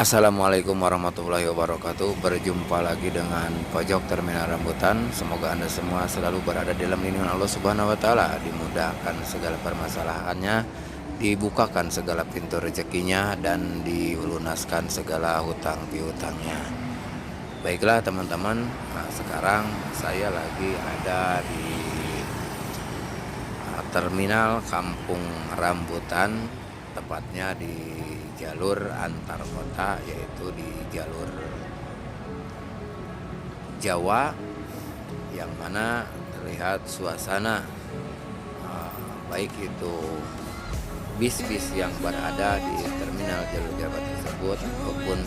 Assalamualaikum warahmatullahi wabarakatuh. Berjumpa lagi dengan Pojok Terminal Rambutan. Semoga Anda semua selalu berada dalam lindungan Allah Subhanahu wa taala, dimudahkan segala permasalahannya, dibukakan segala pintu rezekinya, dan dilunaskan segala hutang piutangnya. Baiklah teman-teman, sekarang saya lagi ada di Terminal Kampung Rambutan, tepatnya di jalur antar kota, yaitu di jalur Jawa, yang mana terlihat suasana baik itu bis-bis yang berada di terminal jalur Jawa tersebut maupun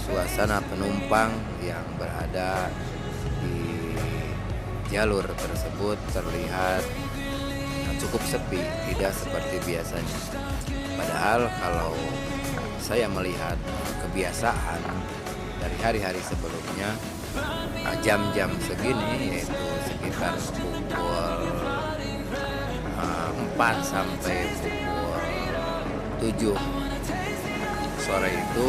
suasana penumpang yang berada di jalur tersebut terlihat cukup sepi, tidak seperti biasanya. Padahal kalau saya melihat kebiasaan dari hari-hari sebelumnya, jam-jam segini, yaitu sekitar pukul 4 sampai pukul 7 sore itu,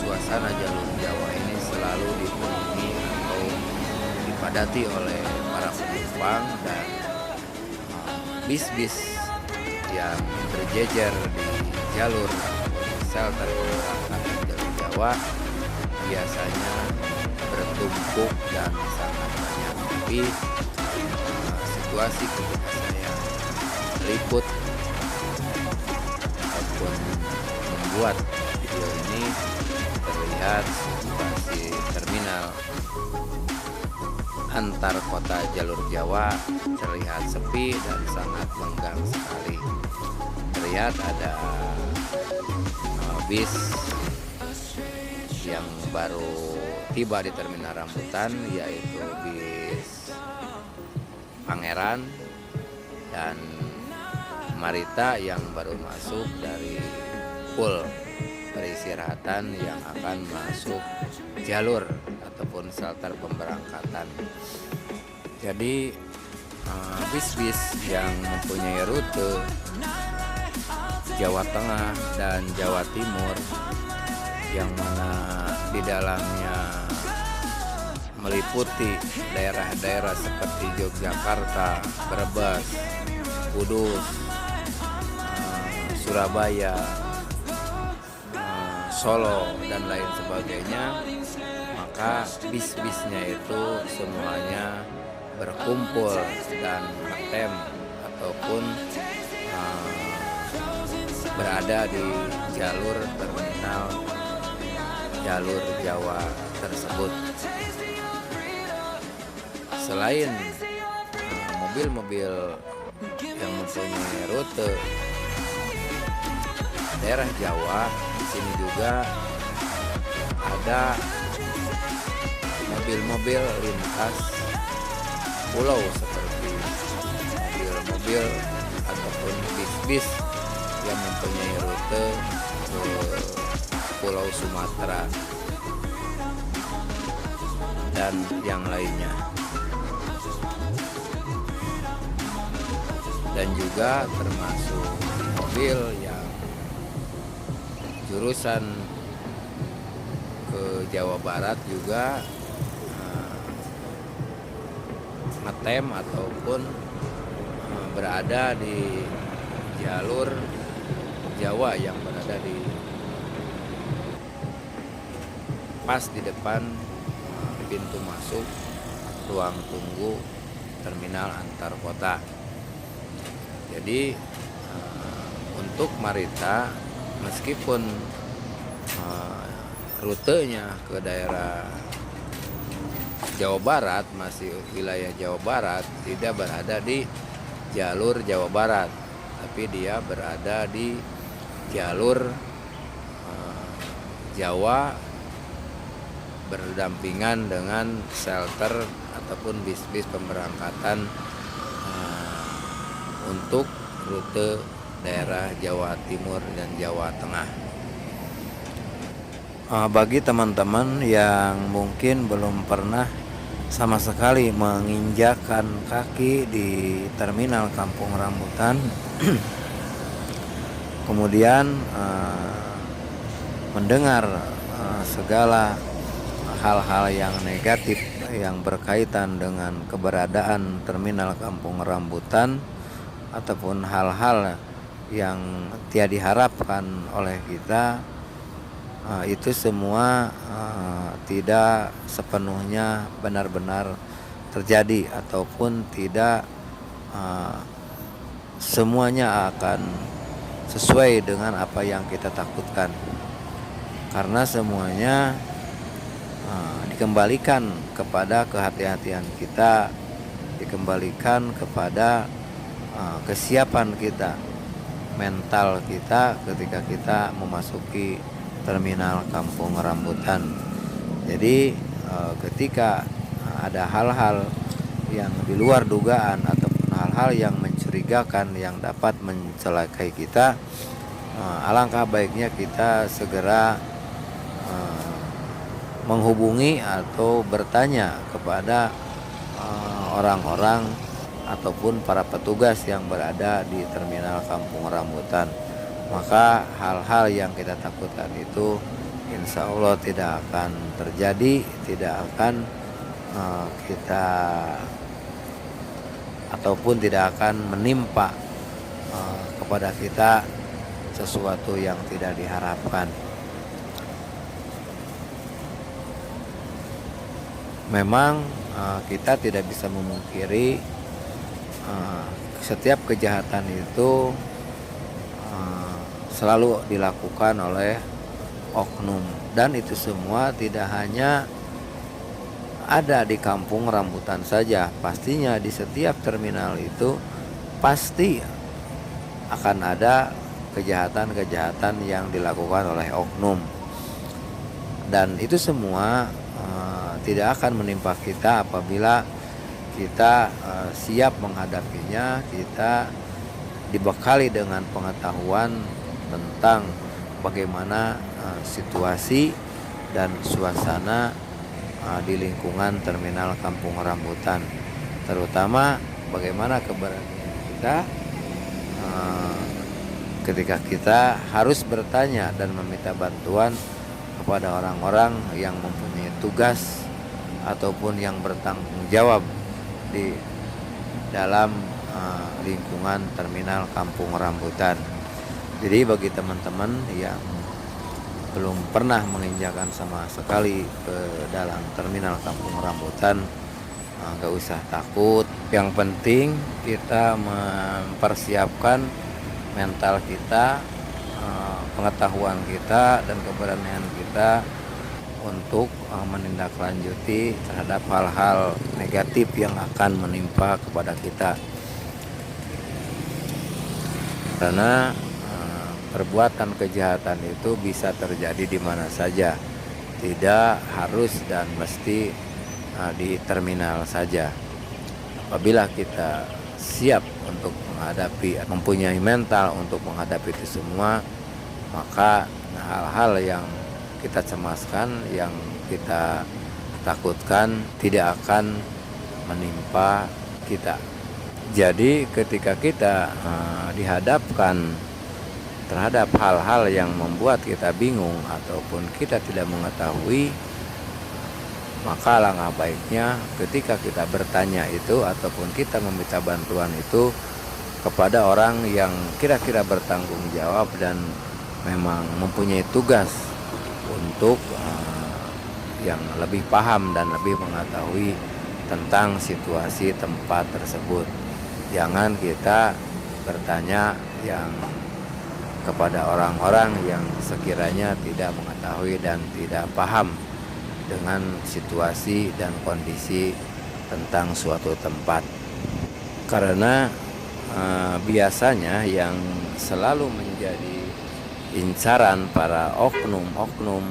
suasana jalur Jawa ini selalu dipenuhi atau dipadati oleh para penumpang, dan bis-bis yang berjejer di jalur shelter keberangkatan jalur Jawa biasanya bertumpuk dan sangat banyak. Tapi situasi ketika saya meliput ataupun membuat video ini, terlihat situasi terminal antar kota jalur Jawa terlihat sepi dan sangat lenggang sekali. Terlihat ada bis yang baru tiba di terminal Rambutan, yaitu bis Pangeran dan Marita yang baru masuk dari pool peristirahatan yang akan masuk jalur ataupun shelter pemberangkatan. Jadi bis-bis yang mempunyai rute Jawa Tengah dan Jawa Timur, yang mana di dalamnya meliputi daerah-daerah seperti Yogyakarta, Brebes, Kudus, Surabaya, Solo, dan lain sebagainya, maka bis-bisnya itu semuanya berkumpul dan ngetem ataupun berada di jalur terminal jalur Jawa tersebut. Selain mobil-mobil yang mempunyai rute daerah Jawa, di sini juga ada mobil-mobil lintas pulau seperti mobil-mobil ataupun bis-bis yang mempunyai rute ke Pulau Sumatera dan yang lainnya. Dan juga termasuk mobil yang jurusan ke Jawa Barat juga ngetem ataupun berada di jalur Jawa yang berada di pas di depan pintu masuk ruang tunggu terminal antar kota. Jadi untuk Marita, meskipun rutenya ke daerah Jawa Barat, masih wilayah Jawa Barat, tidak berada di jalur Jawa Barat, tapi dia berada di jalur Jawa berdampingan dengan shelter ataupun bis-bis pemberangkatan untuk rute daerah Jawa Timur dan Jawa Tengah. Bagi teman-teman yang mungkin belum pernah sama sekali menginjakkan kaki di terminal Kampung Rambutan, kemudian mendengar segala hal-hal yang negatif yang berkaitan dengan keberadaan terminal Kampung Rambutan ataupun hal-hal yang tidak diharapkan oleh kita, itu semua tidak sepenuhnya benar-benar terjadi ataupun tidak semuanya akan sesuai dengan apa yang kita takutkan, karena semuanya dikembalikan kepada kehati-hatian kita, dikembalikan kepada kesiapan kita, mental kita ketika kita memasuki terminal Kampung Rambutan. Jadi ketika ada hal-hal yang di luar dugaan ataupun hal-hal yang mencurigakan yang dapat mencelakai kita, alangkah baiknya kita segera menghubungi atau bertanya kepada orang-orang ataupun para petugas yang berada di terminal Kampung Rambutan. Maka hal-hal yang kita takutkan itu insya Allah tidak akan terjadi, tidak akan kita ataupun tidak akan menimpa kepada kita sesuatu yang tidak diharapkan. Memang kita tidak bisa memungkiri setiap kejahatan itu selalu dilakukan oleh oknum, dan itu semua tidak hanya ada di Kampung Rambutan saja. Pastinya di setiap terminal itu pasti akan ada kejahatan-kejahatan yang dilakukan oleh oknum, dan itu semua tidak akan menimpa kita apabila kita siap menghadapinya. Kita dibekali dengan pengetahuan tentang bagaimana situasi dan suasana di lingkungan terminal Kampung Rambutan, terutama bagaimana keberanian kita ketika kita harus bertanya dan meminta bantuan kepada orang-orang yang mempunyai tugas ataupun yang bertanggung jawab di dalam lingkungan terminal Kampung Rambutan. Jadi bagi teman-teman yang belum pernah menginjakan sama sekali ke dalam terminal Kampung Rambutan, gak usah takut. Yang penting kita mempersiapkan mental kita, pengetahuan kita, dan keberanian kita untuk menindaklanjuti terhadap hal-hal negatif yang akan menimpa kepada kita. Karena perbuatan kejahatan itu bisa terjadi di mana saja, tidak harus dan mesti di terminal saja. Apabila kita siap untuk menghadapi, mempunyai mental untuk menghadapi itu semua, maka hal-hal yang kita cemaskan, yang kita takutkan tidak akan menimpa kita. Jadi ketika kita dihadapkan terhadap hal-hal yang membuat kita bingung ataupun kita tidak mengetahui, maka alangkah baiknya ketika kita bertanya itu ataupun kita meminta bantuan itu kepada orang yang kira-kira bertanggung jawab dan memang mempunyai tugas untuk yang lebih paham dan lebih mengetahui tentang situasi tempat tersebut. Jangan kita bertanya yang kepada orang-orang yang sekiranya tidak mengetahui dan tidak paham dengan situasi dan kondisi tentang suatu tempat. Karena biasanya yang selalu menjadi incaran para oknum-oknum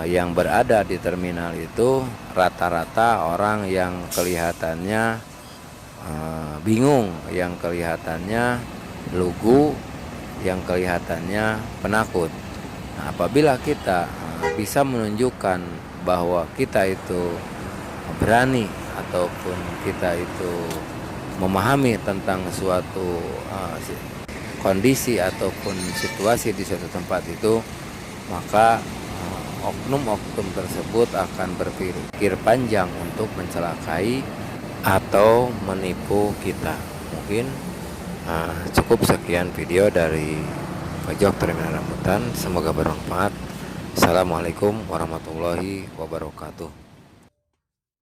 yang berada di terminal itu rata-rata orang yang kelihatannya bingung, yang kelihatannya lugu, yang kelihatannya penakut. Nah, apabila kita bisa menunjukkan bahwa kita itu berani ataupun kita itu memahami tentang suatu kondisi ataupun situasi di suatu tempat itu, maka oknum-oknum tersebut akan berpikir panjang untuk mencelakai atau menipu kita. Mungkin cukup sekian video dari pojok terminal rambutan, semoga bermanfaat. Assalamualaikum warahmatullahi wabarakatuh.